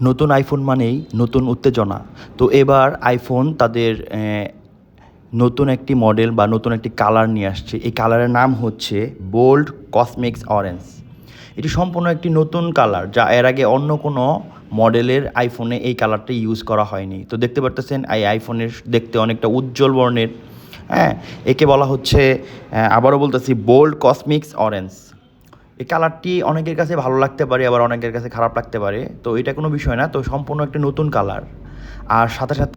নতুন আইফোন মানেই নতুন উত্তেজনা। তো এবার আইফোন তাদের নতুন একটি মডেল বা নতুন একটি কালার নিয়ে আসছে। এই কালারের নাম হচ্ছে বোল্ড কসমিক্স অরেঞ্জ। এটি সম্পূর্ণ একটি নতুন কালার, যা এর আগে অন্য কোনো মডেলের আইফোনে এই কালারটা ইউজ করা হয়নি। তো দেখতে পারতেছেন এই আইফোনের দেখতে অনেকটা উজ্জ্বল বর্ণের। হ্যাঁ, একে বলা হচ্ছে, আবারও বলতেছি, বোল্ড কসমিক্স অরেঞ্জ। এই কালারটি অনেকের কাছে ভালো লাগতে পারে, আবার অনেকের কাছে খারাপ লাগতে পারে। তো এটা কোনো বিষয় না, তো সম্পূর্ণ একটি নতুন কালার। আর সাথে সাথে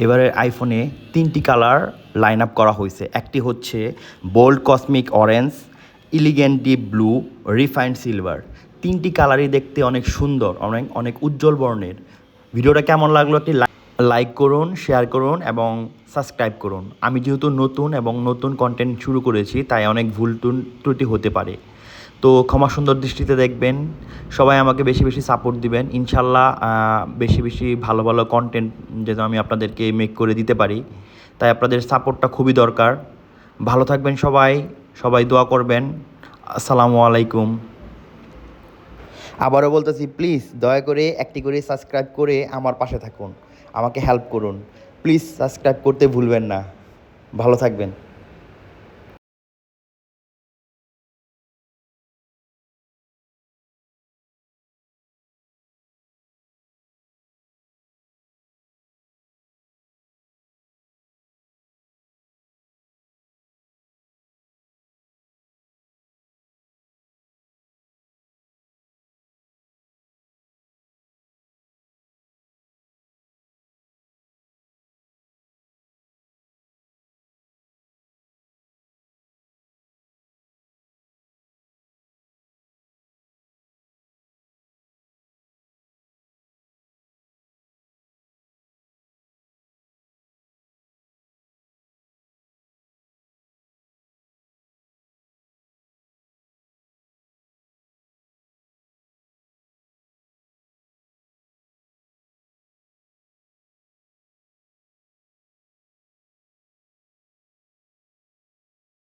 এবারের আইফোনে 3টি কালার লাইন আপ করা হয়েছে। একটি হচ্ছে bold cosmic orange, elegant deep blue, refined silver. 3টি কালারই দেখতে অনেক সুন্দর, অনেক অনেক উজ্জ্বল বর্ণের। ভিডিওটা কেমন লাগলো একটি লাইক করুন, শেয়ার করুন এবং সাবস্ক্রাইব করুন। আমি যেহেতু নতুন এবং নতুন কন্টেন্ট শুরু করেছি, তাই অনেক ভুল ত্রুটি হতে পারে। তো ক্ষমা সুন্দর দৃষ্টিতে দেখবেন। সবাই আমাকে বেশি বেশি সাপোর্ট দিবেন ইনশাল্লাহ। বেশি বেশি ভালো ভালো কন্টেন্ট যেন আমি আপনাদেরকে মেক করে দিতে পারি, তাই আপনাদের সাপোর্টটা খুবই দরকার। ভালো থাকবেন সবাই, সবাই দোয়া করবেন। আসসালামু আলাইকুম। আবারও বলতেছি, প্লিজ দয়া করে একটি করে সাবস্ক্রাইব করে আমার পাশে থাকুন, আমাকে হেল্প করুন। প্লিজ সাবস্ক্রাইব করতে ভুলবেন না। ভালো থাকবেন।